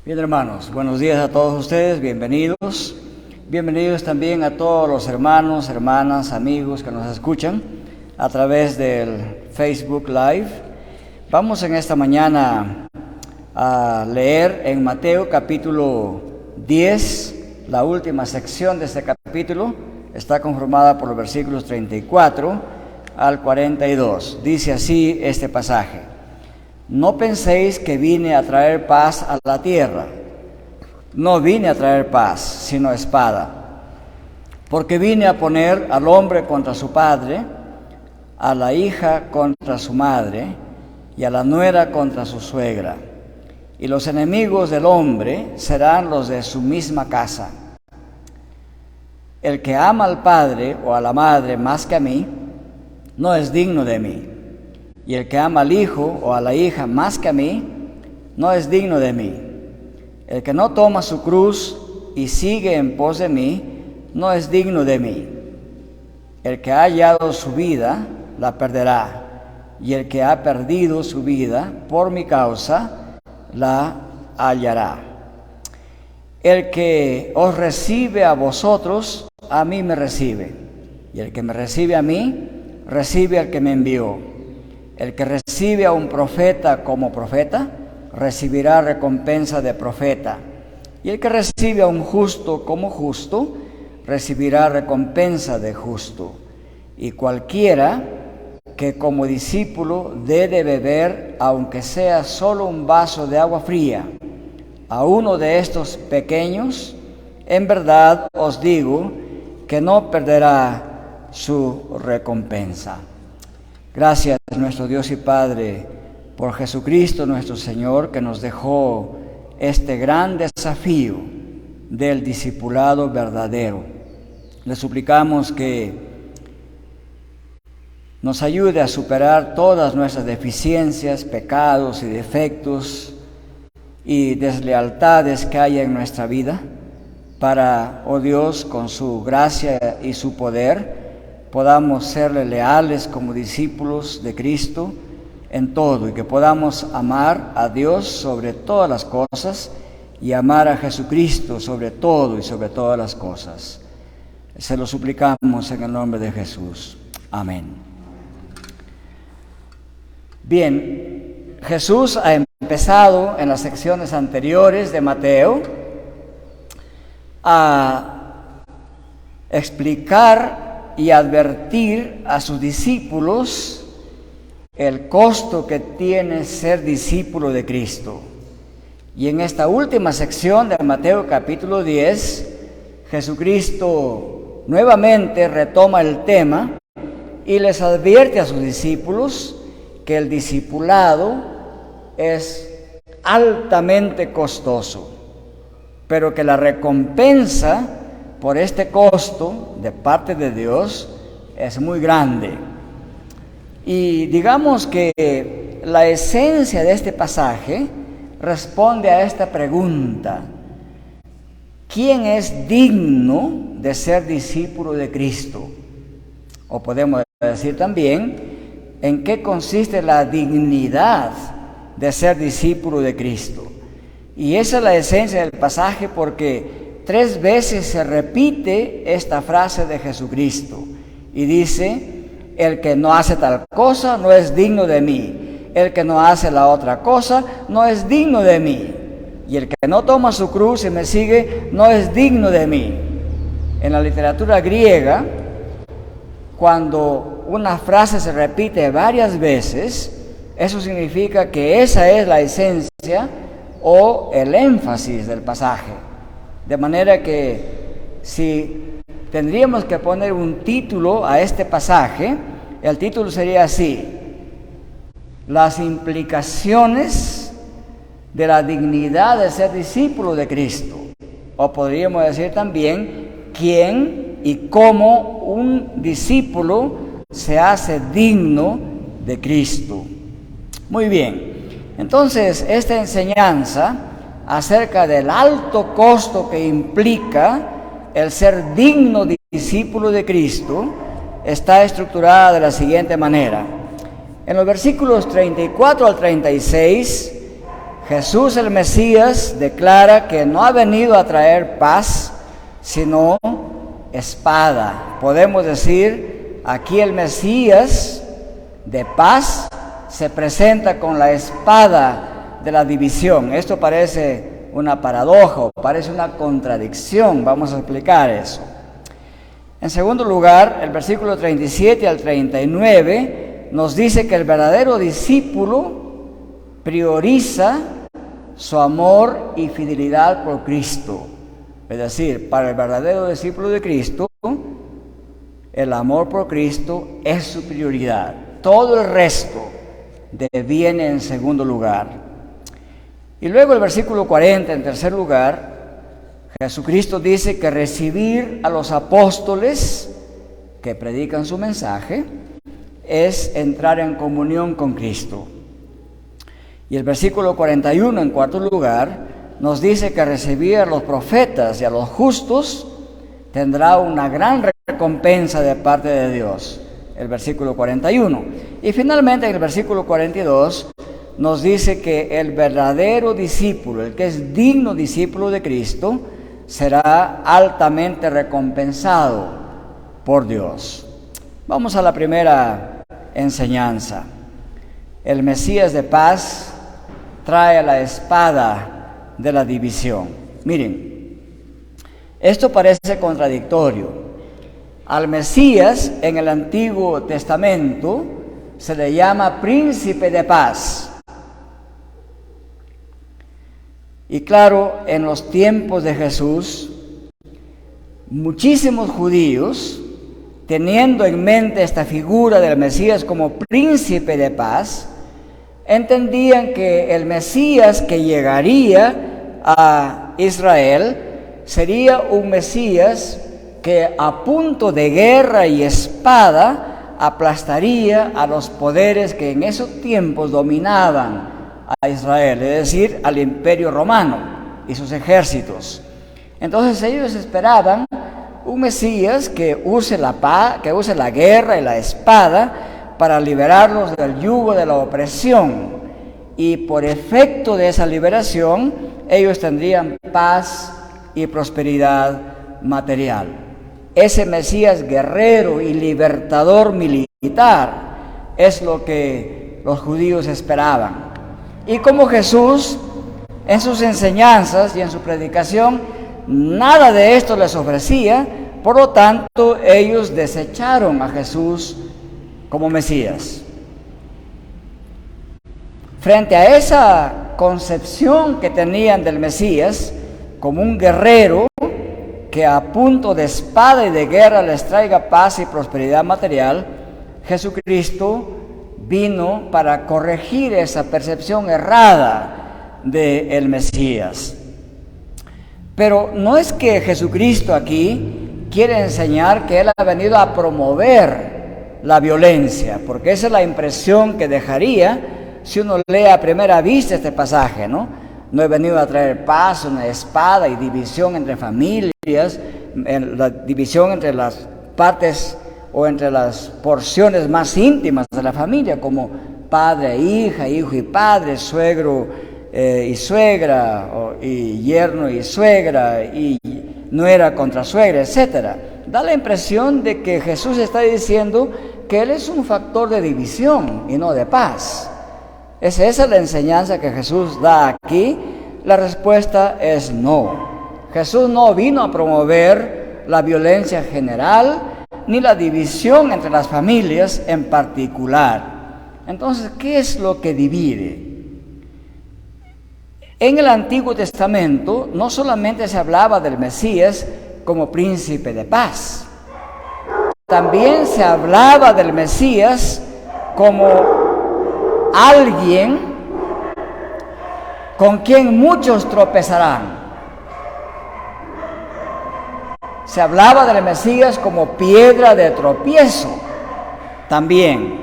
Bien, hermanos, buenos días a todos ustedes, bienvenidos. Bienvenidos también a todos los hermanos, hermanas, amigos que nos escuchan a través del Facebook Live. Vamos en esta mañana a leer en Mateo capítulo 10, la última sección de este capítulo. Está conformada por los versículos 34 al 42. Dice así este pasaje: No penséis que vine a traer paz a la tierra. No vine a traer paz, sino espada. Porque vine a poner al hombre contra su padre, a la hija contra su madre, y a la nuera contra su suegra. Y los enemigos del hombre serán los de su misma casa. El que ama al padre o a la madre más que a mí, no es digno de mí. Y el que ama al hijo o a la hija más que a mí, no es digno de mí. El que no toma su cruz y sigue en pos de mí, no es digno de mí. El que ha hallado su vida, la perderá. Y el que ha perdido su vida por mi causa, la hallará. El que os recibe a vosotros, a mí me recibe. Y el que me recibe a mí, recibe al que me envió. El que recibe a un profeta como profeta, recibirá recompensa de profeta. Y el que recibe a un justo como justo, recibirá recompensa de justo. Y cualquiera que como discípulo dé de beber, aunque sea solo un vaso de agua fría, a uno de estos pequeños, en verdad os digo que no perderá su recompensa. Gracias, nuestro Dios y Padre, por Jesucristo nuestro Señor, que nos dejó este gran desafío del discipulado verdadero. Le suplicamos que nos ayude a superar todas nuestras deficiencias, pecados y defectos y deslealtades que hay en nuestra vida, para, oh Dios, con su gracia y su poder, podamos serle leales como discípulos de Cristo en todo, y que podamos amar a Dios sobre todas las cosas y amar a Jesucristo sobre todo y sobre todas las cosas. Se lo suplicamos en el nombre de Jesús. Amén. Bien, Jesús ha empezado en las secciones anteriores de Mateo a explicar y advertir a sus discípulos el costo que tiene ser discípulo de Cristo. Y en esta última sección de Mateo capítulo 10, Jesucristo nuevamente retoma el tema y les advierte a sus discípulos que el discipulado es altamente costoso, pero que la recompensa por este costo de parte de Dios es muy grande. Y digamos que la esencia de este pasaje responde a esta pregunta: ¿quién es digno de ser discípulo de Cristo? O podemos decir también, ¿en qué consiste la dignidad de ser discípulo de Cristo? Y esa es la esencia del pasaje, porque 3 veces se repite esta frase de Jesucristo y dice: el que no hace tal cosa no es digno de mí, el que no hace la otra cosa no es digno de mí, y el que no toma su cruz y me sigue no es digno de mí. En la literatura griega, cuando una frase se repite varias veces, eso significa que esa es la esencia o el énfasis del pasaje. De manera que si tendríamos que poner un título a este pasaje, el título sería así: las implicaciones de la dignidad de ser discípulo de Cristo. O podríamos decir también, quién y cómo un discípulo se hace digno de Cristo. Muy bien, entonces esta enseñanza acerca del alto costo que implica el ser digno discípulo de Cristo está estructurada de la siguiente manera. En los versículos 34 al 36, Jesús el Mesías declara que no ha venido a traer paz, sino espada. Podemos decir, aquí el Mesías de paz se presenta con la espada de la división. Esto parece una paradoja, parece una contradicción. Vamos a explicar eso. En segundo lugar, el versículo 37 al 39 nos dice que el verdadero discípulo prioriza su amor y fidelidad por Cristo. Es decir, para el verdadero discípulo de Cristo, el amor por Cristo es su prioridad. Todo el resto viene en segundo lugar. Y luego el versículo 40, en tercer lugar, Jesucristo dice que recibir a los apóstoles que predican su mensaje es entrar en comunión con Cristo. Y el versículo 41, en cuarto lugar, nos dice que recibir a los profetas y a los justos tendrá una gran recompensa de parte de Dios. El versículo 41. Y finalmente en el versículo 42 nos dice que el verdadero discípulo, el que es digno discípulo de Cristo, será altamente recompensado por Dios. Vamos a la primera enseñanza. El Mesías de paz trae la espada de la división. Miren, esto parece contradictorio. Al Mesías en el Antiguo Testamento se le llama príncipe de paz. Y claro, en los tiempos de Jesús, muchísimos judíos, teniendo en mente esta figura del Mesías como príncipe de paz, entendían que el Mesías que llegaría a Israel sería un Mesías que a punto de guerra y espada aplastaría a los poderes que en esos tiempos dominaban a Israel, es decir, al Imperio Romano y sus ejércitos. Entonces ellos esperaban un Mesías que use la paz, que use la guerra y la espada para liberarlos del yugo de la opresión, y por efecto de esa liberación ellos tendrían paz y prosperidad material. Ese Mesías guerrero y libertador militar es lo que los judíos esperaban. Y como Jesús en sus enseñanzas y en su predicación nada de esto les ofrecía, por lo tanto ellos desecharon a Jesús como Mesías. Frente a esa concepción que tenían del Mesías como un guerrero que a punto de espada y de guerra les traiga paz y prosperidad material, Jesucristo vino para corregir esa percepción errada del Mesías. Pero no es que Jesucristo aquí quiere enseñar que Él ha venido a promover la violencia, porque esa es la impresión que dejaría si uno lee a primera vista este pasaje, ¿no? No he venido a traer paz, una espada y división entre familias, la división entre las partes o entre las porciones más íntimas de la familia, como padre e hija, hijo y padre, suegro y suegra, y yerno y suegra, y nuera contra suegra, etc. Da la impresión de que Jesús está diciendo que Él es un factor de división y no de paz. Esa es la enseñanza que Jesús da aquí. La respuesta es no. Jesús no vino a promover la violencia general ni la división entre las familias en particular. Entonces, ¿qué es lo que divide? En el Antiguo Testamento no solamente se hablaba del Mesías como príncipe de paz, también se hablaba del Mesías como alguien con quien muchos tropezarán. Se hablaba del Mesías como piedra de tropiezo también.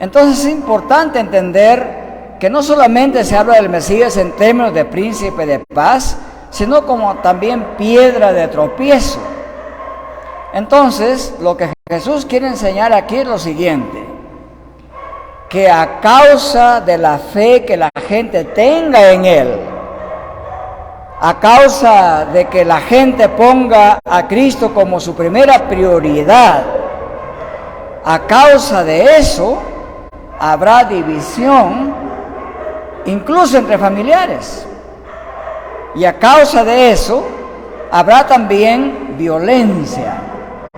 Entonces es importante entender que no solamente se habla del Mesías en términos de príncipe de paz, sino como también piedra de tropiezo. Entonces, lo que Jesús quiere enseñar aquí es lo siguiente: que a causa de la fe que la gente tenga en Él, a causa de que la gente ponga a Cristo como su primera prioridad, a causa de eso habrá división, incluso entre familiares. Y a causa de eso habrá también violencia.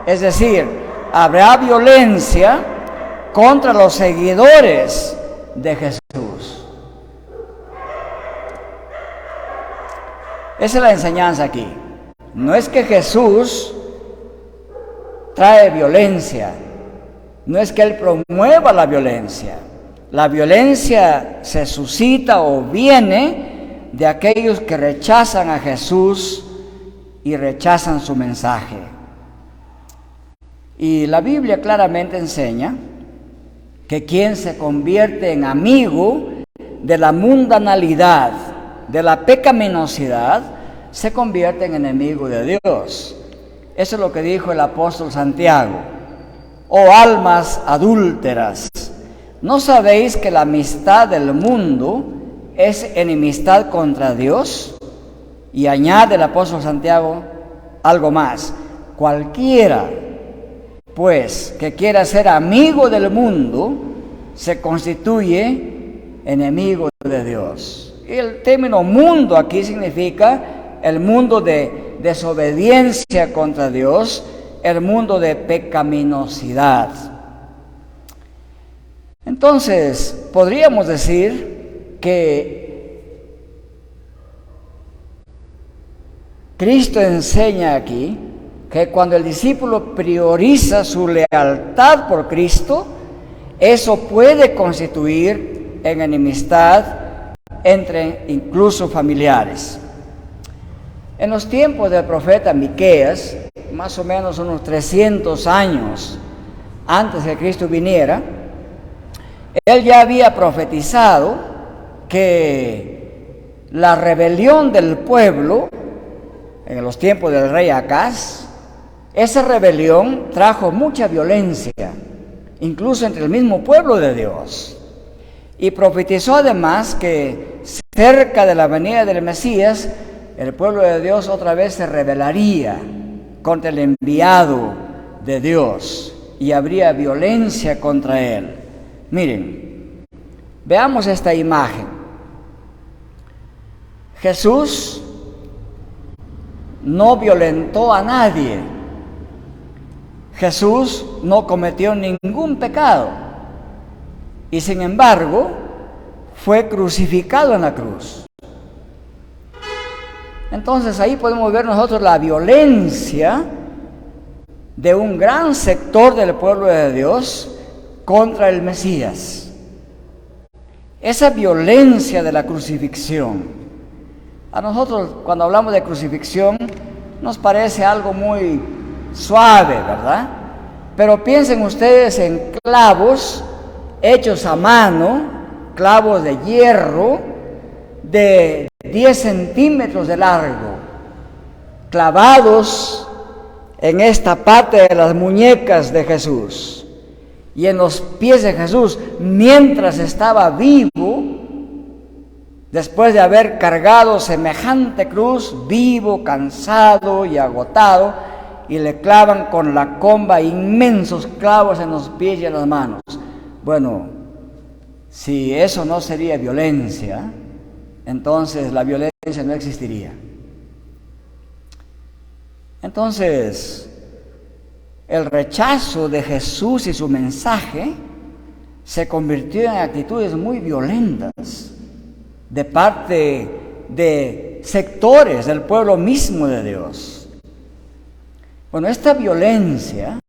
Es decir, habrá violencia contra los seguidores de Jesús. Esa es la enseñanza aquí. No es que Jesús trae violencia, no es que Él promueva la violencia. La violencia se suscita o viene de aquellos que rechazan a Jesús y rechazan su mensaje. Y la Biblia claramente enseña que quien se convierte en amigo de la mundanalidad, de la pecaminosidad, se convierte en enemigo de Dios. Eso es lo que dijo el apóstol Santiago. Oh almas adúlteras, ¿no sabéis que la amistad del mundo es enemistad contra Dios? Y añade el apóstol Santiago algo más: cualquiera, pues, que quiera ser amigo del mundo, se constituye enemigo de Dios. Y el término mundo aquí significa el mundo de desobediencia contra Dios, el mundo de pecaminosidad. Entonces, podríamos decir que Cristo enseña aquí que cuando el discípulo prioriza su lealtad por Cristo, eso puede constituir en enemistad entre incluso familiares. En los tiempos del profeta Miqueas, más o menos unos 300 años antes de que Cristo viniera, él ya había profetizado que la rebelión del pueblo en los tiempos del rey Acaz, esa rebelión trajo mucha violencia, incluso entre el mismo pueblo de Dios. Y profetizó además que cerca de la venida del Mesías, el pueblo de Dios otra vez se rebelaría contra el enviado de Dios y habría violencia contra él. Miren, veamos esta imagen. Jesús no violentó a nadie. Jesús no cometió ningún pecado. Y sin embargo, fue crucificado en la cruz. Entonces ahí podemos ver nosotros la violencia de un gran sector del pueblo de Dios contra el Mesías. Esa violencia de la crucifixión. A nosotros cuando hablamos de crucifixión nos parece algo muy suave, ¿verdad? Pero piensen ustedes en clavos hechos a mano, clavos de hierro de 10 centímetros de largo, clavados en esta parte de las muñecas de Jesús y en los pies de Jesús mientras estaba vivo, después de haber cargado semejante cruz, vivo, cansado y agotado, y le clavan con la comba inmensos clavos en los pies y en las manos. Bueno, si eso no sería violencia, entonces la violencia no existiría. Entonces, el rechazo de Jesús y su mensaje se convirtió en actitudes muy violentas de parte de sectores del pueblo mismo de Dios. Bueno, esta violencia